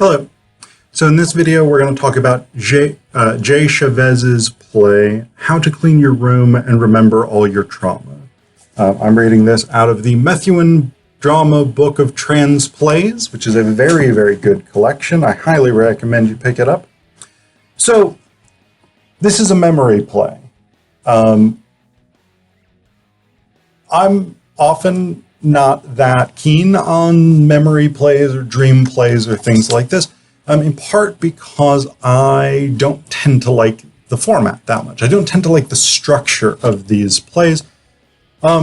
Hello. So in this video, we're going to talk about Jay Chavez's play, How to Clean Your Room and Remember All Your Trauma. I'm reading this out of the Methuen Drama Book of Trans Plays, which is a very, very good collection. I highly recommend you pick it up. So this is a memory play. I'm often not that keen on memory plays or dream plays or things like this, in part because I don't tend to like the format that much. I don't tend to like the structure of these plays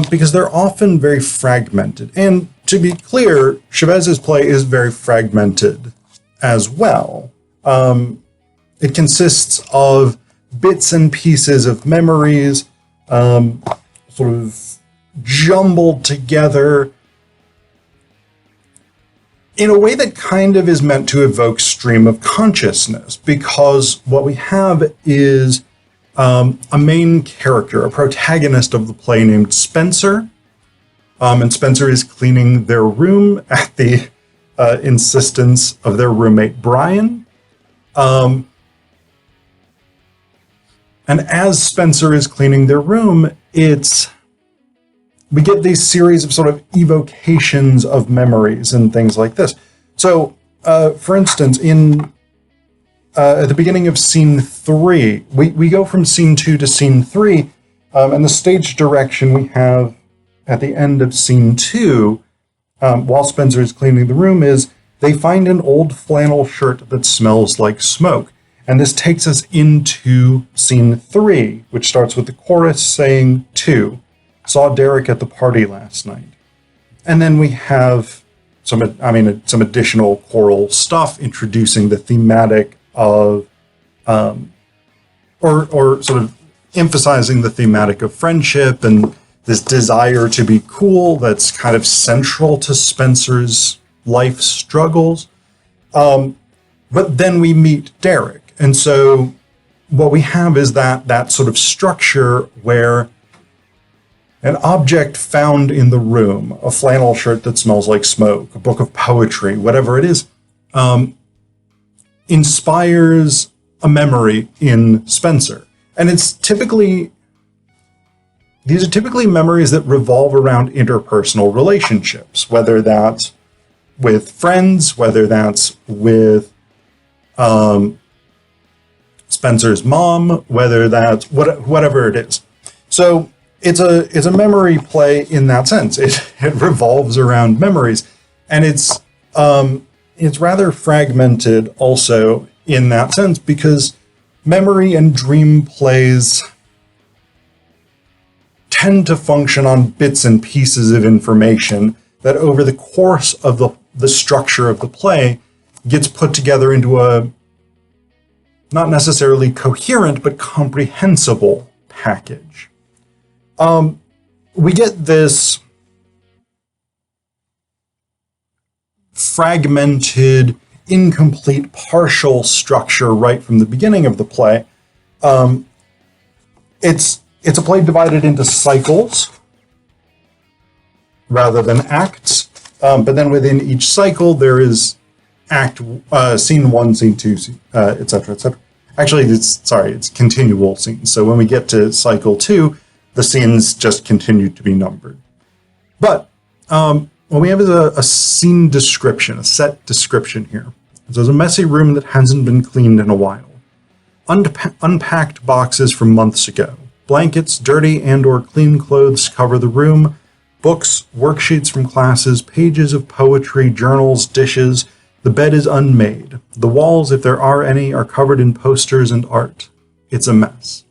because they're often very fragmented. And to be clear, Chavez's play is very fragmented as well. It consists of bits and pieces of memories, sort of jumbled together in a way that kind of is meant to evoke stream of consciousness, because what we have is a main character, a protagonist of the play named Spencer, and Spencer is cleaning their room at the insistence of their roommate Brian. And as Spencer is cleaning their room, we get these series of sort of evocations of memories and things like this. So, for instance, at the beginning of scene 3, we go from scene 2 to scene 3, and the stage direction we have at the end of scene 2, while Spencer is cleaning the room, is they find an old flannel shirt that smells like smoke. And this takes us into scene 3, which starts with the chorus saying 2. Saw Derek at the party last night. And then we have some additional choral stuff introducing the thematic of, or sort of emphasizing the thematic of friendship and this desire to be cool that's kind of central to Spencer's life struggles. But then we meet Derek. And so what we have is that sort of structure where an object found in the room, a flannel shirt that smells like smoke, a book of poetry, whatever it is, inspires a memory in Spencer. And these are typically memories that revolve around interpersonal relationships, whether that's with friends, whether that's with Spencer's mom, whether that's whatever it is. So it's a memory play in that sense. It revolves around memories, and it's rather fragmented also in that sense, because memory and dream plays tend to function on bits and pieces of information that over the course of the structure of the play gets put together into a not necessarily coherent but comprehensible package. We get this fragmented, incomplete, partial structure right from the beginning of the play. It's a play divided into cycles rather than acts, but then within each cycle there is scene 1, scene 2, etc., etc. Actually, it's continual scenes. So when we get to cycle 2, the scenes just continue to be numbered. But what we have is a scene description, a set description here. So there's a messy room that hasn't been cleaned in a while. Unpacked boxes from months ago. Blankets, dirty and or clean clothes cover the room. Books, worksheets from classes, pages of poetry, journals, dishes. The bed is unmade. The walls, if there are any, are covered in posters and art. It's a mess.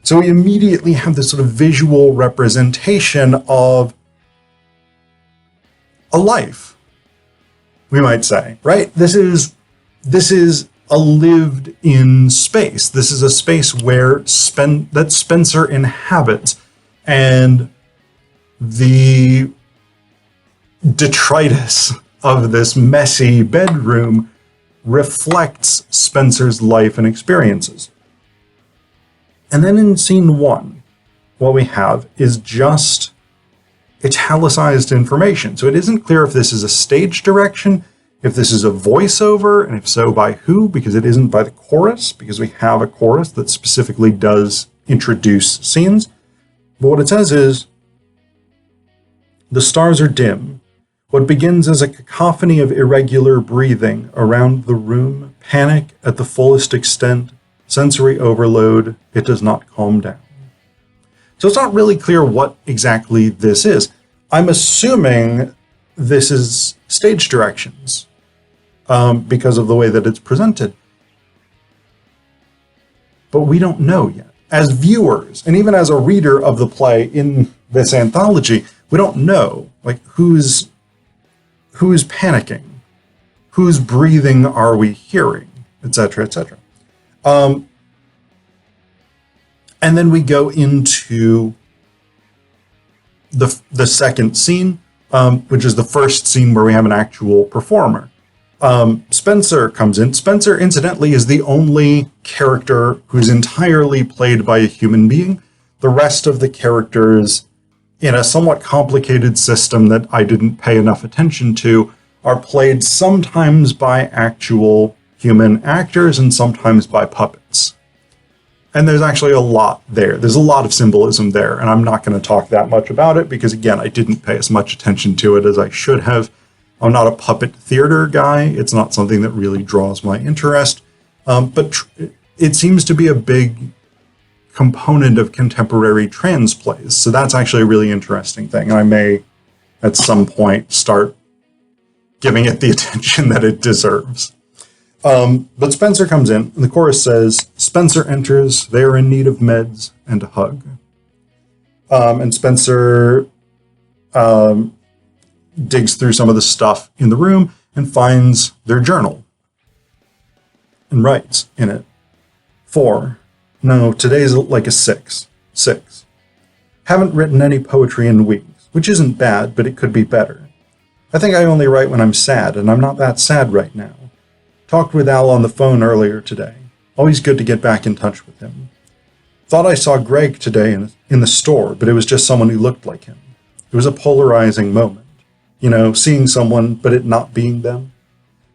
So we immediately have this sort of visual representation of a life, we might say, right? This is a lived in space. This is a space where that Spencer inhabits, and the detritus of this messy bedroom reflects Spencer's life and experiences. And then in scene 1, what we have is just italicized information. So it isn't clear if this is a stage direction, if this is a voiceover, and if so, by who, because it isn't by the chorus, because we have a chorus that specifically does introduce scenes. But what it says is, the stars are dim. What begins as a cacophony of irregular breathing around the room, panic at the fullest extent, sensory overload, it does not calm down. So it's not really clear what exactly this is. I'm assuming this is stage directions because of the way that it's presented. But we don't know yet. As viewers, and even as a reader of the play in this anthology, we don't know, like, who's panicking, whose breathing are we hearing, etc., etc. And then we go into the second scene, which is the first scene where we have an actual performer. Spencer comes in. Spencer, incidentally, is the only character who's entirely played by a human being. The rest of the characters, in a somewhat complicated system that I didn't pay enough attention to, are played sometimes by actual human actors and sometimes by puppets. And there's actually a lot there. There's a lot of symbolism there, and I'm not going to talk that much about it because, again, I didn't pay as much attention to it as I should have. I'm not a puppet theater guy. It's not something that really draws my interest. But it seems to be a big component of contemporary trans plays. So that's actually a really interesting thing. And I may, at some point, start giving it the attention that it deserves. But Spencer comes in, and the chorus says, Spencer enters, they are in need of meds and a hug. And Spencer digs through some of the stuff in the room and finds their journal and writes in it, 4. No, today's like a 6. 6. Haven't written any poetry in weeks, which isn't bad, but it could be better. I think I only write when I'm sad, and I'm not that sad right now. Talked with Al on the phone earlier today. Always good to get back in touch with him. Thought I saw Greg today in the store, but it was just someone who looked like him. It was a polarizing moment. You know, seeing someone, but it not being them.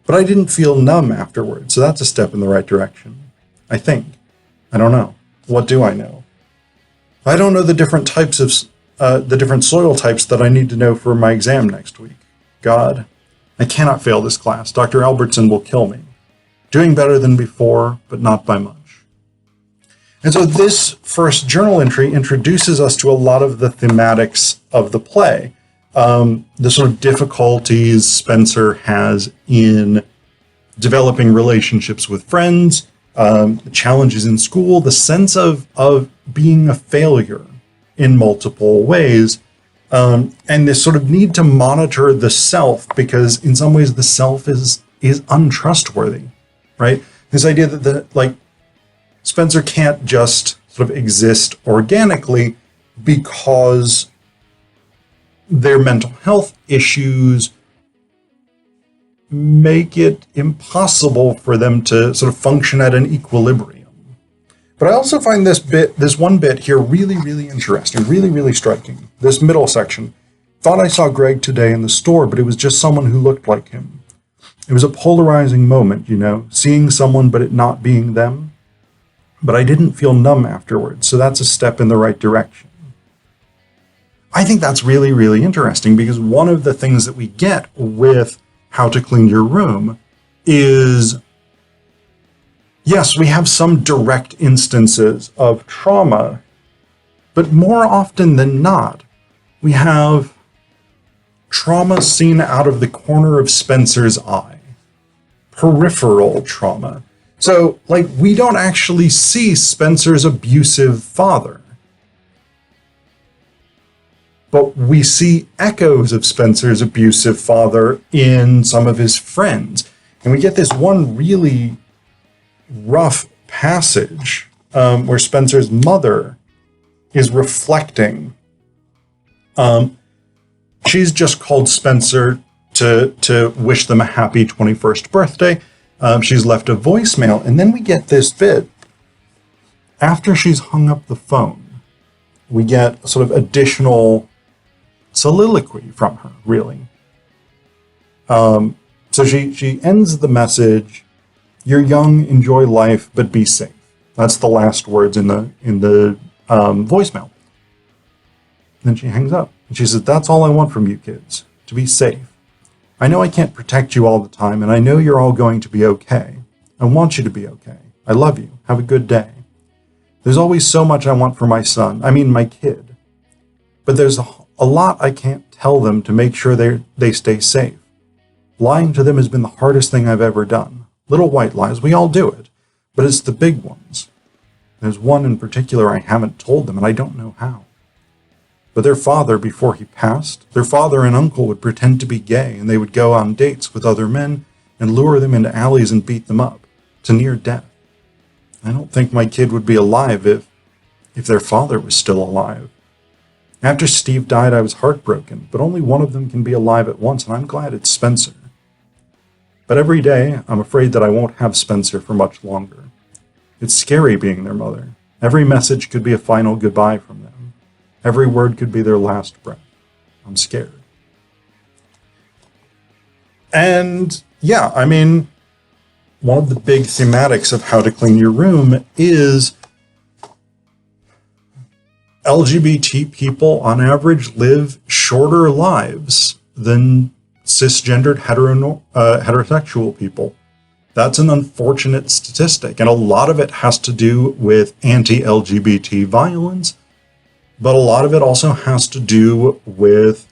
But I didn't feel numb afterwards, so that's a step in the right direction. I think. I don't know. What do I know? I don't know the different types of, the different soil types that I need to know for my exam next week. God, I cannot fail this class. Dr. Albertson will kill me. Doing better than before, but not by much. And so this first journal entry introduces us to a lot of the thematics of the play. The sort of difficulties Spencer has in developing relationships with friends, the challenges in school, the sense of being a failure in multiple ways, and this sort of need to monitor the self, because in some ways the self is untrustworthy, right? This idea that Spencer can't just sort of exist organically because their mental health issues make it impossible for them to sort of function at an equilibrium. But I also find this one bit here really, really interesting, really, really striking. This middle section. Thought I saw Greg today in the store, but it was just someone who looked like him. It was a polarizing moment, you know, seeing someone but it not being them. But I didn't feel numb afterwards, so that's a step in the right direction. I think that's really, really interesting, because one of the things that we get with How to Clean Your Room is, yes, we have some direct instances of trauma, but more often than not, we have trauma seen out of the corner of Spencer's eye, peripheral trauma. So, we don't actually see Spencer's abusive father, but we see echoes of Spencer's abusive father in some of his friends. And we get this one really rough passage where Spencer's mother is reflecting. She's just called Spencer to wish them a happy 21st birthday. She's left a voicemail, and then we get this bit. After she's hung up the phone, we get sort of additional soliloquy from her, really. So she ends the message, "You're young, enjoy life, but be safe." That's the last words in the voicemail. Then she hangs up and she says, "That's all I want from you kids, to be safe. I know I can't protect you all the time, and I know you're all going to be okay. I want you to be okay. I love you. Have a good day. There's always so much I want for my son, my kid. But there's a lot I can't tell them to make sure they stay safe. Lying to them has been the hardest thing I've ever done. Little white lies, we all do it, but it's the big ones. There's one in particular I haven't told them, and I don't know how. But their father, before he passed, their father and uncle would pretend to be gay, and they would go on dates with other men and lure them into alleys and beat them up, to near death. I don't think my kid would be alive if their father was still alive. After Steve died, I was heartbroken, but only one of them can be alive at once, and I'm glad it's Spencer. But every day, I'm afraid that I won't have Spencer for much longer. It's scary being their mother. Every message could be a final goodbye from them. Every word could be their last breath. I'm scared." And yeah, one of the big thematics of How to Clean Your Room is LGBT people on average live shorter lives than cisgendered heterosexual people. That's an unfortunate statistic, and a lot of it has to do with anti-LGBT violence, but a lot of it also has to do with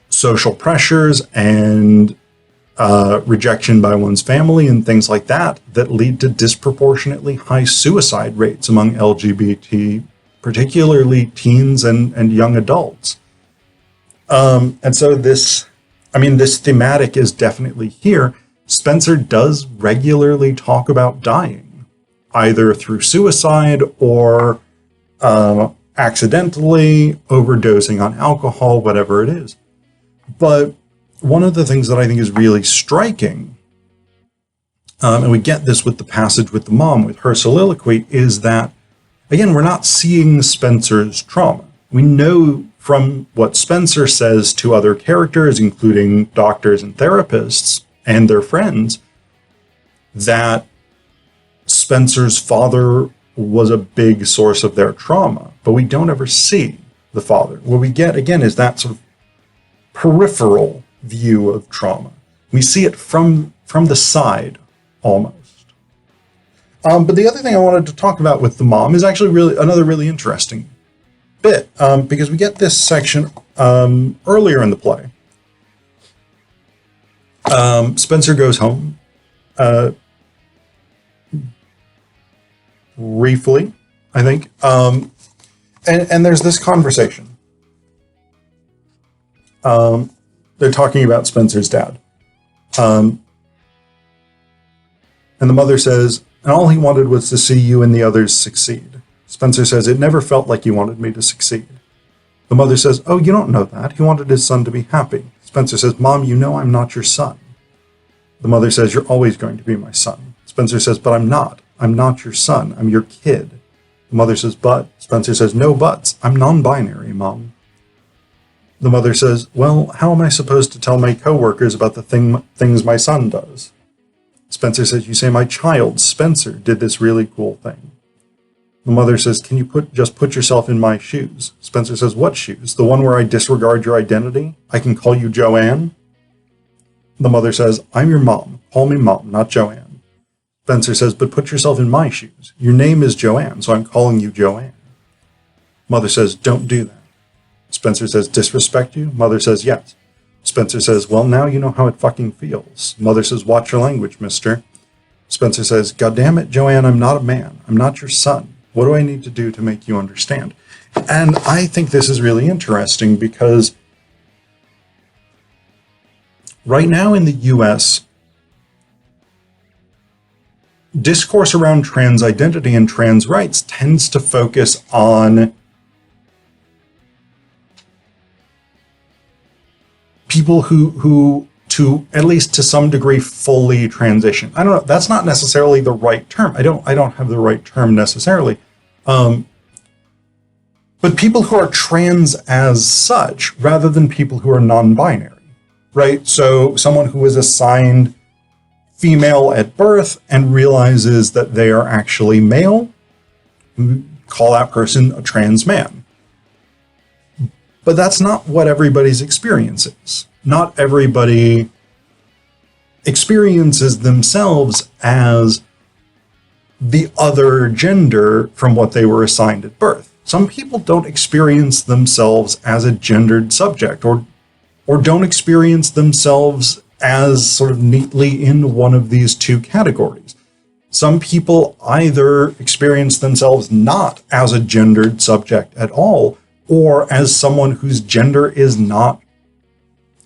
social pressures and rejection by one's family and things like that lead to disproportionately high suicide rates among LGBT, particularly teens and young adults. And so this thematic is definitely here. Spencer does regularly talk about dying, either through suicide or accidentally overdosing on alcohol, whatever it is. But one of the things that I think is really striking, and we get this with the passage with the mom, with her soliloquy, is that, again, we're not seeing Spencer's trauma. We know from what Spencer says to other characters, including doctors and therapists and their friends, that Spencer's father was a big source of their trauma, but we don't ever see the father. What we get, again, is that sort of peripheral view of trauma. We see it from the side, almost. But the other thing I wanted to talk about with the mom is actually another really interesting bit, because we get this section earlier in the play. Spencer goes home briefly, I think, and there's this conversation. They're talking about Spencer's dad. And the mother says, "And all he wanted was to see you and the others succeed." Spencer says, "It never felt like he wanted me to succeed." The mother says, "Oh, you don't know that. He wanted his son to be happy." Spencer says, "Mom, you know I'm not your son." The mother says, "You're always going to be my son." Spencer says, "But I'm not. I'm not your son. I'm your kid." The mother says, "But." Spencer says, "No buts. I'm non-binary, Mom." The mother says, "Well, how am I supposed to tell my coworkers about the things my son does?" Spencer says, "You say my child, Spencer, did this really cool thing." The mother says, "Can you just put yourself in my shoes?" Spencer says, "What shoes? The one where I disregard your identity? I can call you Joanne?" The mother says, "I'm your mom. Call me Mom, not Joanne." Spencer says, "But put yourself in my shoes. Your name is Joanne, so I'm calling you Joanne." Mother says, "Don't do that." Spencer says, "Disrespect you?" Mother says, "Yes." Spencer says, "Well, now you know how it fucking feels." Mother says, "Watch your language, mister." Spencer says, "God damn it, Joanne, I'm not a man. I'm not your son. What do I need to do to make you understand?" And I think this is really interesting because right now in the US, discourse around trans identity and trans rights tends to focus on people who to at least to some degree fully transition. I don't know, that's not necessarily the right term. I don't have the right term necessarily. But people who are trans as such, rather than people who are non-binary, right? So someone who is assigned female at birth and realizes that they are actually male, call that person a trans man. But that's not what everybody's experience is. Not everybody experiences themselves as the other gender from what they were assigned at birth. Some people don't experience themselves as a gendered subject, or don't experience themselves as sort of neatly in one of these two categories. Some people either experience themselves not as a gendered subject at all, or as someone whose gender is not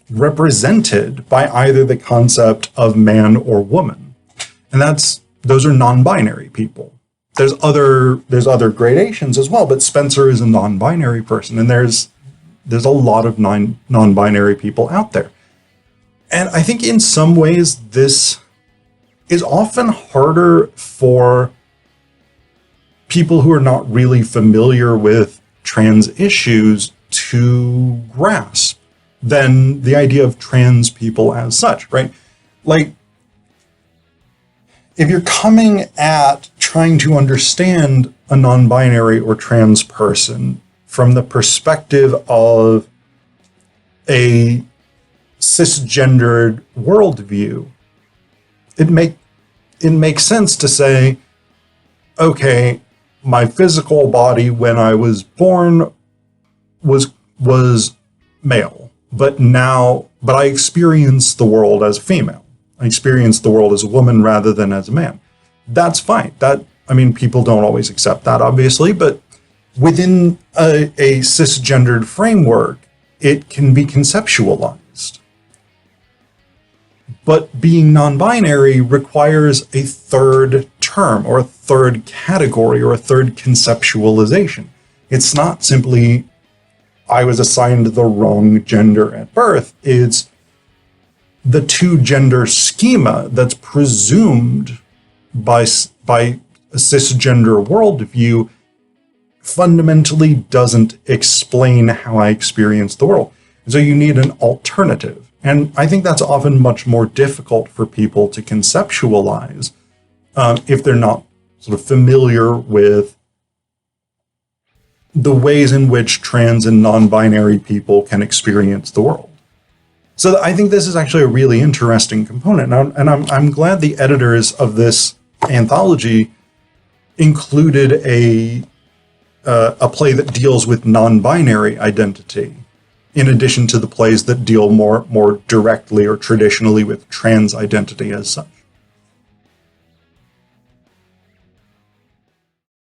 represented by either the concept of man or woman. And those are non-binary people. There's other gradations as well, but Spencer is a non-binary person, and there's a lot of non-binary people out there. And I think in some ways this is often harder for people who are not really familiar with trans issues to grasp than the idea of trans people as such, right? Like, if you're coming at trying to understand a non-binary or trans person from the perspective of a cisgendered worldview, it makes sense to say, okay, my physical body when I was born was male, but I experience the world as a female. I experience the world as a woman rather than as a man. That's fine. People don't always accept that, obviously, but within a cisgendered framework, it can be conceptualized. But being non-binary requires a third term or a third category or a third conceptualization. It's not simply, I was assigned the wrong gender at birth. It's the two gender schema that's presumed by a cisgender worldview fundamentally doesn't explain how I experience the world. So you need an alternative. And I think that's often much more difficult for people to conceptualize if they're not sort of familiar with the ways in which trans and non-binary people can experience the world. So I think this is actually a really interesting component. And I'm glad the editors of this anthology included a play that deals with non-binary identity, in addition to the plays that deal more directly or traditionally with trans identity as such.